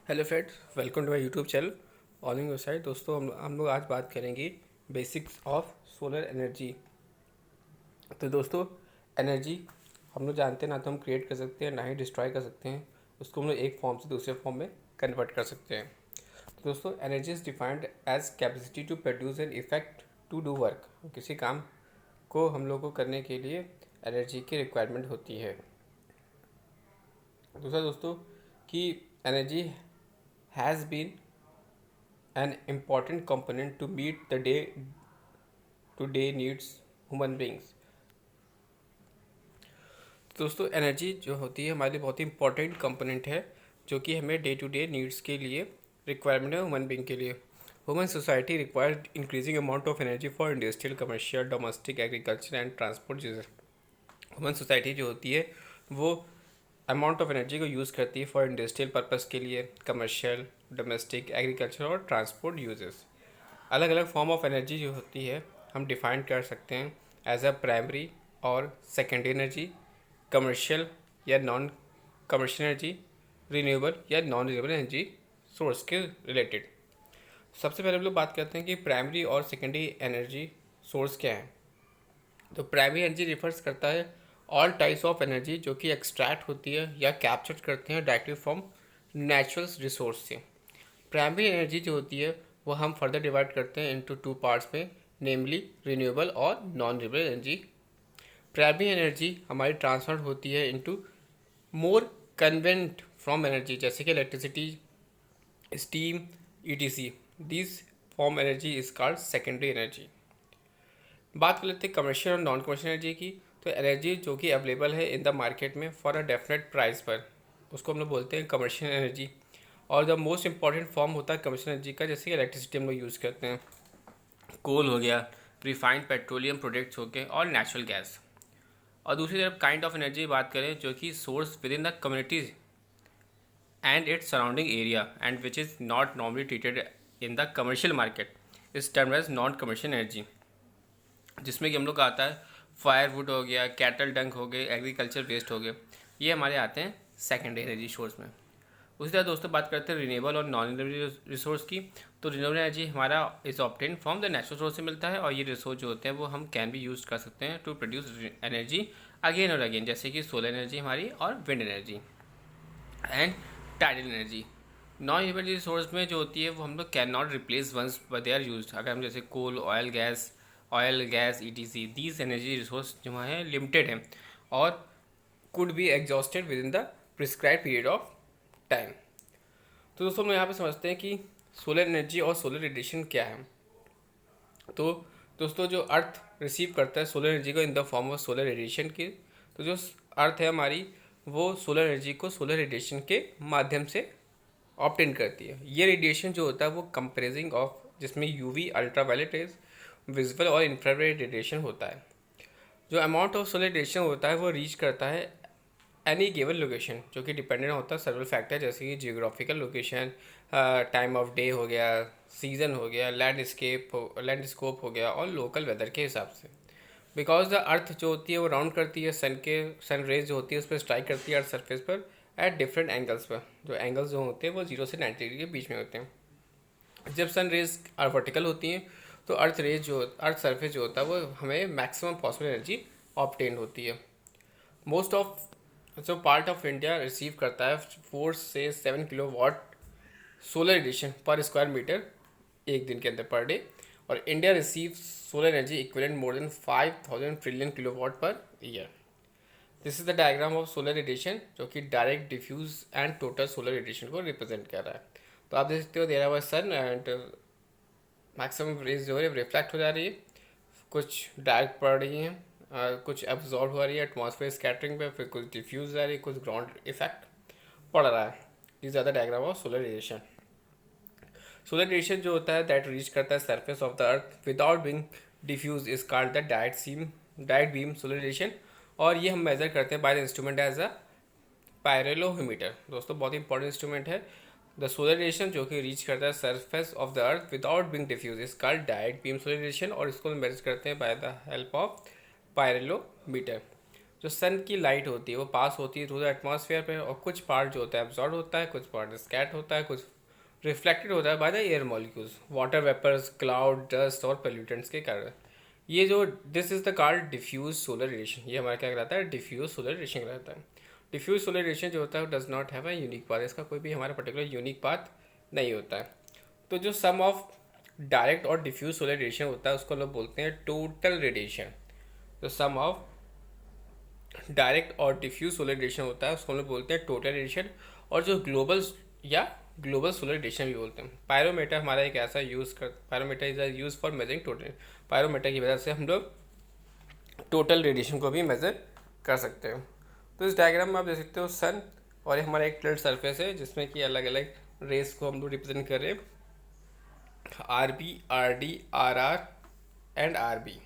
Hello friends, welcome to my YouTube channel all in your side. दोस्तों हम लोग आज बात करेंगे बेसिक्स ऑफ सोलर एनर्जी। तो दोस्तों, एनर्जी हम लोग जानते हैं ना, तो हम क्रिएट कर सकते हैं ना ही डिस्ट्रॉय कर सकते हैं। उसको हम लोग एक फॉर्म से दूसरे फॉर्म में कन्वर्ट कर सकते हैं। तो दोस्तों, energy is defined as capacity to produce an effect to do work. किसी काम को हम लोग को करने के लिए एनर्जी की रिक्वायरमेंट होती है। दूसरा दोस्तों कि energy has been an important component to meet the day-to-day needs human beings। दोस्तों, एनर्जी जो होती है हमारे लिए बहुत ही इंपॉर्टेंट कंपोनेंट है, जो कि हमें डे टू डे नीड्स के लिए रिक्वायरमेंट है ह्यूमन बींग के लिए। Human society require increasing amount of energy for industrial, commercial, domestic, agriculture and transport user. Human society जो होती है वो अमाउंट ऑफ एनर्जी को यूज़ करती है फॉर इंडस्ट्रियल पर्पस के लिए, कमर्शियल, डोमेस्टिक, एग्रीकल्चर और ट्रांसपोर्ट यूजेस। अलग अलग फॉर्म ऑफ एनर्जी जो होती है हम डिफाइन कर सकते हैं एज अ प्राइमरी और सेकेंडरी एनर्जी, कमर्शियल या नॉन कमर्शियल एनर्जी, रिन्यूएबल या नॉन रिन्यूएबल एनर्जी सोर्स के रिलेटेड। सबसे पहले हम लोग बात करते हैं कि प्राइमरी और सेकेंडरी एनर्जी सोर्स क्या है। तो प्राइमरी एनर्जी रिफर्स करता है ऑल टाइप्स ऑफ एनर्जी जो कि एक्सट्रैक्ट होती है या कैप्चर करते हैं डायरेक्टली फ्रॉम नेचुरल रिसोर्स से। प्राइमरी एनर्जी जो होती है वो हम फर्दर डिवाइड करते हैं इनटू टू पार्ट्स में, नेमली रिन्यूएबल और non renewable energy. Primary energy हमारी ट्रांसफर होती है into more convent from energy, जैसे कि electricity, steam, etc. This form energy is called secondary energy. बात कर लेते हैं कमर्शियल और नॉन कमर्शियल एनर्जी की। तो एनर्जी जो कि अवेलेबल है इन द मार्केट में फॉर अ डेफिनेट प्राइस पर, उसको हम लोग बोलते हैं कमर्शियल एनर्जी। और द मोस्ट इंपॉर्टेंट फॉर्म होता है कमर्शियल एनर्जी का, जैसे कि इलेक्ट्रिसिटी हम लोग यूज़ करते हैं, कोल हो गया, रिफाइंड पेट्रोलियम प्रोडक्ट्स हो गए और नेचुरल गैस। और दूसरी तरफ काइंड ऑफ एनर्जी बात करें जो कि source within the communities and its surrounding area and which is not normally treated in the commercial market is termed as non commercial energy, जिसमें कि हम लोग का आता है फायरवुड हो गया, कैटल डंक हो गए, एग्रीकल्चर वेस्ट हो गए। ये हमारे आते हैं सेकेंडरी एनर्जी सोर्स में। उसी तरह दोस्तों बात करते हैं रिन्यूएबल और नॉन रिन्यूएबल रिसोर्स की। तो रिन्यूएबल एनर्जी हमारा is obtain from the natural source से मिलता है, और ये रिसोर्स जो होते हैं वो हम कैन भी यूज कर सकते हैं टू प्रोड्यूस एनर्जी अगेन और अगेन, जैसे कि सोलर एनर्जी हमारी और wind energy and tidal energy. Non renewable source में जो होती है वो हम लोग can not replace once they are use. अगर हम जैसे coal, oil gas etc, these energy resource जो है लिमिटेड हैं और could be exhausted within the prescribe period of time. तो दोस्तों हम यहाँ पे समझते हैं कि सोलर एनर्जी और सोलर रेडिएशन क्या है। तो दोस्तों, जो अर्थ रिसीव करता है सोलर एनर्जी को in the form of solar radiation के, तो जो अर्थ है हमारी वो सोलर एनर्जी को सोलर रेडिएशन के माध्यम से ऑब्टेन करती है। ये रेडिएशन जो होता है वो कंप्रेसिंग ऑफ, जिसमें यूवी, अल्ट्रावायलेट रेज, विजुअल और इंफ्रारेड रेडिएशन होता है। जो अमाउंट ऑफ सोलर रेडिएशन होता है वो रीच करता है एनी गिवन लोकेशन, जो कि डिपेंडेंट होता है सर्वल फैक्टर, जैसे कि geographical location, time of day हो गया, सीजन हो गया, लैंडस्कोप हो गया और लोकल वेदर के हिसाब से। बिकॉज द अर्थ जो होती है वो राउंड करती है, सन रेज जो होती है उस पर स्ट्राइक करती है अर्थ सरफेस पर एट डिफरेंट एंगल्स पर। जो एंगल्स जो होते हैं वो 0 से 90 डिग्री के बीच में होते हैं। जब सन रेज वर्टिकल होती हैं तो अर्थ सरफेस जो होता है वो हमें मैक्सिमम पॉसिबल एनर्जी ऑब्टेन होती है। मोस्ट ऑफ जो पार्ट ऑफ इंडिया रिसीव करता है 4 से 7 kilowatt solar radiation per square metre एक दिन के अंदर पर डे, और India receive solar energy equivalent more than 5000 trillion kilowatt per year. This is the diagram of solar radiation, जो कि direct, diffuse and total solar radiation को represent कर रहा है। तो आप देख सकते हो there our sun and maximum raise जो है रिफ्लेक्ट हो जा रही है, कुछ डायरेक्ट पड़ रही हैं, कुछ एब्जॉर्ब हो रही है एटमॉस्फेयर स्कैटरिंग पे, फिर कुछ डिफ्यूज आ रही है, कुछ ग्राउंड इफेक्ट पड़ रहा है। This are the diagram of solar radiation. Solar radiation जो होता है दैट रीच करता है surface of the earth without being diffuse is called the direct beam solar radiation, और ये हम मेजर करते हैं by the instrument as a pyrheliometer. दोस्तों बहुत ही इंपॉर्टेंट इंस्ट्रूमेंट है। द सोलर रेडिएशन जो कि रीच करता है surface of the earth without being diffuse is called direct beam solar radiation, और इसको हम मेजर करते हैं बाय द हेल्प ऑफ पायरोलोमीटर। जो सन की लाइट होती है वो पास होती है थ्रू द एटमॉस्फेयर पे, और कुछ पार्ट जो होता है एब्जॉर्ब होता है, कुछ पार्ट स्कैट होता है, कुछ रिफ्लेक्टेड होता है by the air molecules, water vapours, cloud, dust और पोल्यूटेंट्स के कारण। ये जो this is the called diffuse solar radiation, ये हमारा क्या कहलाता है, डिफ्यूज सोलर रेडिएशन कहलाता है। डिफ्यूज सोलर रेडिएशन जो होता है does not have a unique path, इसका कोई भी हमारा पर्टिकुलर यूनिक पाथ नहीं होता है। तो जो सम ऑफ डायरेक्ट और डिफ्यूज सोलर रेडिएशन होता है उसको लोग बोलते हैं टोटल रेडिएशन। तो सम ऑफ डायरेक्ट और डिफ्यूज सोलर रेडिएशन होता है उसको हम लोग बोलते हैं टोटल रेडिएशन, और जो ग्लोबल या ग्लोबल सोलर रेडिएशन भी बोलते हैं। पायरोमीटर हमारा एक ऐसा pyrometer is use for measuring total, pyrometer की वजह से हम लोग टोटल रेडिएशन को भी मेजर कर सकते हो। तो इस डायग्राम में आप देख सकते हो सन और ये हमारा एक फ्लैट सरफेस है जिसमें कि अलग अलग रेस को हम लोग रिप्रेजेंट कर रहे हैं, R B, R D, R R and R B.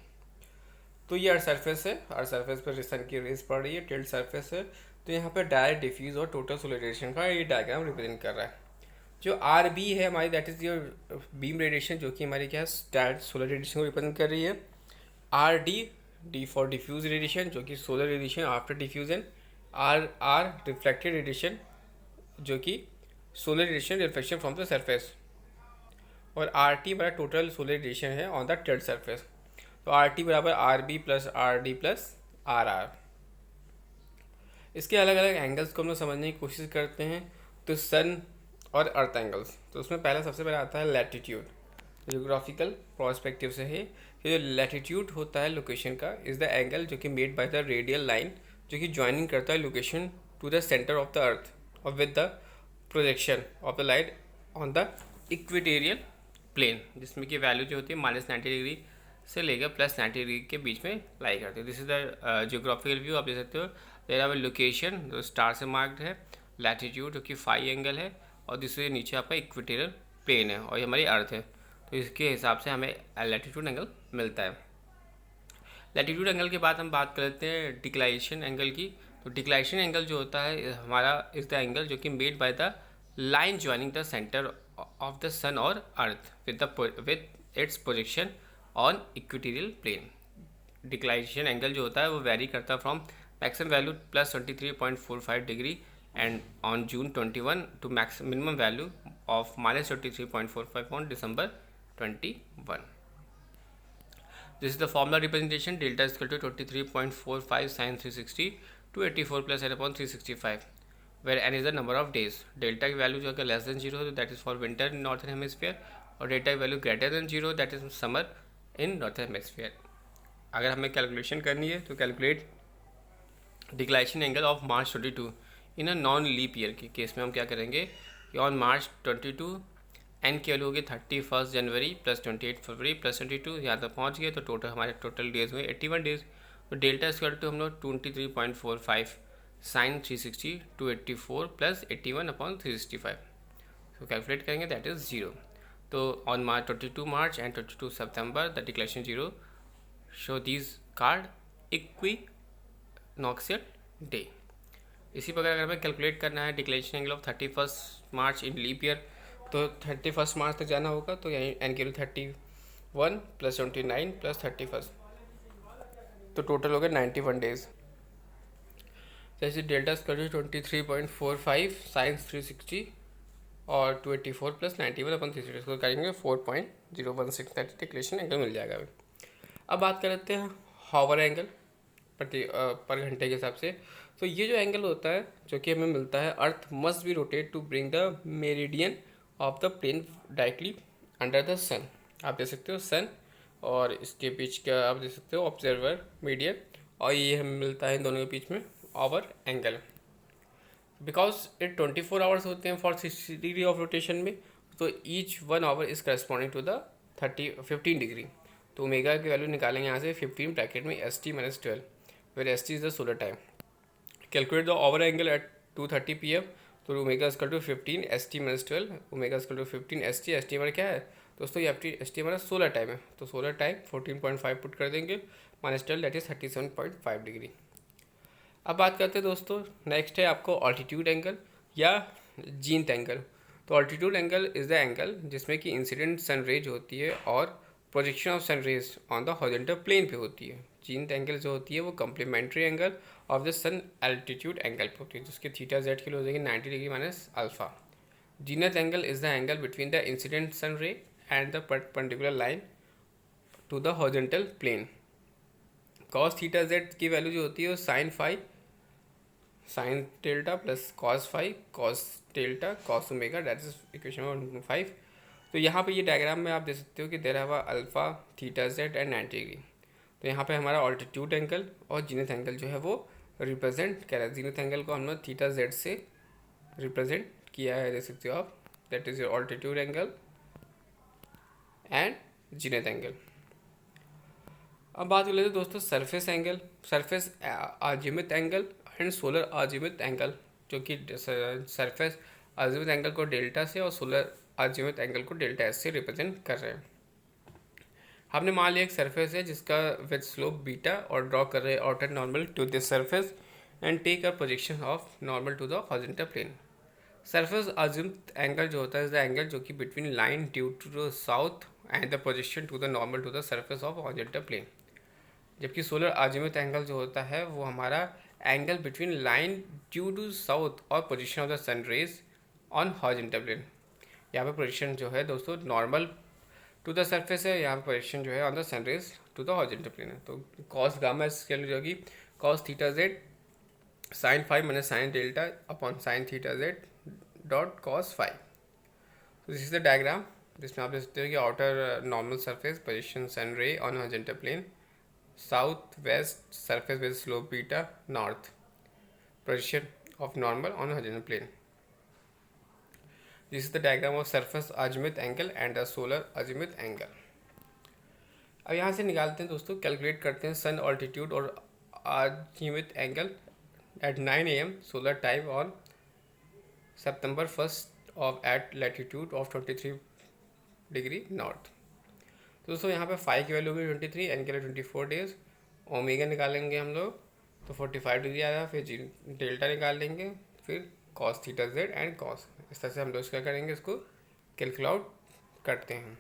तो ये अर्थ सरफेस है, अर्थ सरफेस पर सन की रेस पड़ रही है, टिल्ट सरफेस है। तो यहाँ पर डायरेक्ट, डिफ्यूज और टोटल सोलर रेडिएशन का ये डायग्राम रिप्रेजेंट कर रहा है। जो आर बी है हमारी, that is your beam radiation, जो कि हमारी क्या है, डायरेक्ट सोलर रेडिएशन को रिप्रेजेंट कर रही है। R D, D for diffuse radiation, जो कि solar radiation after diffusion. R R reflected radiation, जो कि solar radiation reflection from the surface. और आर टी हमारा टोटल सोलर रेडिएशन है ऑन द टिल्ट सरफेस। तो आर टी बराबर R B plus R D plus R are. इसके अलग अलग एंगल्स को हम लोग समझने की कोशिश करते हैं। तो सन और अर्थ एंगल्स, तो उसमें पहला सबसे पहले आता है लैटिट्यूड, जियोग्राफिकल प्रोस्पेक्टिव से है। ये जो लैटिट्यूड होता है लोकेशन का, इज़ द एंगल जो कि made by the radial line, जो कि ज्वाइनिंग करता है location to the centre of the earth और with the projection of the light on the equatorial plane, जिसमें कि वैल्यू जो होती है -90 डिग्री से लेकर +90 डिग्री के बीच में लाई करते हैं। This is the geographical view, आप देख सकते हो। देयर आर लोकेशन जो स्टार से मार्क्ड है, लैटिट्यूड जो कि फाई एंगल है, और दूसरे नीचे आपका इक्वेटोरियल प्लेन है, और ये हमारी अर्थ है। तो इसके हिसाब से हमें लैटिट्यूड एंगल मिलता है। लैटिट्यूड एंगल के बाद हम बात कर लेते हैं डिक्लाइनेशन एंगल की। तो डिक्लाइनेशन एंगल जो होता है हमारा इज द एंगल जो कि made by the line joining the centre of the sun और earth with its projection on equatorial plane. Declination angle जो होता है वो वेरी करता है from maximum value +23.45 degree and on June 21 to minimum value of -23.45 on December 21. This is the formula representation. Delta is equal to 23.45 sin 360 to 84 plus n upon 365, where n is the number of days. Delta की value जो अगर less than 0 हो तो that is for winter in northern hemisphere, और delta की value greater than 0 that is summer in northern hemisphere. अगर हमें calculation करनी है तो calculate declination angle of March 22 in a non leap year के केस में हम क्या करेंगे कि ऑन March 22 एन की वैल्यू होगी 31 जनवरी प्लस 28 फरवरी प्लस 22, यहाँ तक पहुँच गए तो टोटल हमारे टोटल डेज हुए 81 डेज। तो डेल्टा स्क्वायर टू हम लोग 23.45 साइन 360 टू 84 प्लस 81 अपॉन 365, तो कैलकुलेट करेंगे दैट इज़ 0। तो ऑन March 22 मार्च एंड 22 सितंबर the declaration 0 show these card equinoctial day. इसी प्रकार अगर हमें कैलकुलेट करना है declaration angle of 31 March in leap year, तो 31 मार्च तक जाना होगा। तो यहीं एन की 31 प्लस 29 प्लस 31, तो टोटल हो गया 91 डेज। जैसे डेल्टा स्क्वायर 23.45 साइंस 360 और 284 प्लस 91 अपन 360 इसको करेंगे 4.016 दैट डिक्लेरेशन एंगल मिल जाएगा अभी। अब बात कर लेते हैं हॉवर एंगल पर घंटे के हिसाब से। तो ये जो एंगल होता है जो कि हमें मिलता है, earth must be rotate to bring the meridian of the plane directly under the sun. आप देख सकते हो सन और इसके बीच का आप देख सकते हो ऑब्जर्वर मीडियन, और ये हमें मिलता है इन दोनों के बीच में hour angle. Because it 24 hours होते हैं फॉर 60 डिग्री ऑफ रोटेशन में, तो each 1 hour is corresponding to the 15 degree. तो ओमेगा की वैल्यू निकालेंगे यहाँ से 15 ब्रैकेट में ST-12, where ST is the solar time. Calculate the hour angle at 2:30 PM, तो omega equal to 15 ST-12, omega equal to 15 ST। ST हमारा क्या है दोस्तों, ये ST हमारा सोलर टाइम है, तो सोलर टाइम 14.5 पुट कर देंगे -12 दैट इज 37.5 डिग्री। अब बात करते हैं दोस्तों, नेक्स्ट है आपको ऑल्टीट्यूड एंगल या जीन्थ एंगल। तो altitude angle is the angle जिसमें कि इंसिडेंट सन रेज होती है और projection of sun rays on the horizontal plane पे होती है। जीनथ एंगल जो होती है वो complementary angle of the sun altitude angle पे होती है, जिसके थीटा जेड के लिए हो जाएगी 90 degree minus alpha. Zenith angle is the angle between the incident sun ray and the perpendicular line to the horizontal plane. Cos theta Z की value जो होती है वो sine delta plus cos phi cos delta cos omega, that is equation 5। तो यहाँ पे ये diagram में आप देख सकते हो कि दे रहा हुआ alpha theta Z and 90 degree. तो यहाँ पे हमारा ऑल्टीट्यूड एंगल और जीनथ एंगल जो है वो रिप्रेजेंट कर रहा है। जीनथ एंगल को हमने थीटा जेड से रिप्रेजेंट किया है, देख सकते हो आप, that is your altitude angle and zenith angle. अब बात कर लेते हैं दोस्तों surface angle, surface azimuth angle and solar azimuth angle, जो कि सरफेस आजिमुथ एंगल को डेल्टा से और सोलर आजिमुथ एंगल को डेल्टा एस से रिप्रेजेंट कर रहे हैं। हमने मान लिया एक सरफेस है जिसका विद स्लोप बीटा और ड्रॉ कर रहे हैं outer normal to this surface and take a projection of normal to the horizontal plane. Surface azimuth angle जो होता है द एंगल जो कि between line due to the south and the projection to the normal to the surface of horizontal plane. जबकि solar azimuth angle जो होता है वो हमारा angle between line due to south और position of the sun rays on horizontal plane. यहाँ पे position जो है दोस्तों नॉर्मल टू द सरफेस है, यहाँ पे पोजीशन जो है on the sun rays to the horizontal plane है। तो कॉस गामा स्केल जो होगी cos theta Z sine phi minus sine delta upon sine theta Z dot cos phi. तो दिस इज द डायग्राम जिसमें आप देख सकते हो कि outer normal surface position sun ray on horizontal plane, south west surface with slope beta, north position of normal on horizontal plane. This is the diagram of surface azimuth angle and the solar azimuth angle. अब यहाँ से निकालते हैं दोस्तों, calculate करते हैं sun altitude और azimuth angle at 9 AM solar time on September 1 of at latitude of 23 degree north. तो दोस्तों यहाँ पे फाई की वैल्यू होगी 23, एन के लिए 24 डेज, ओमेगा निकालेंगे हम लोग तो 45 डिग्री आया, फिर डेल्टा निकाल लेंगे, फिर cos theta Z and cos. इस तरह से हम लोग क्या करेंगे, इसको कैलकुलेट करते हैं।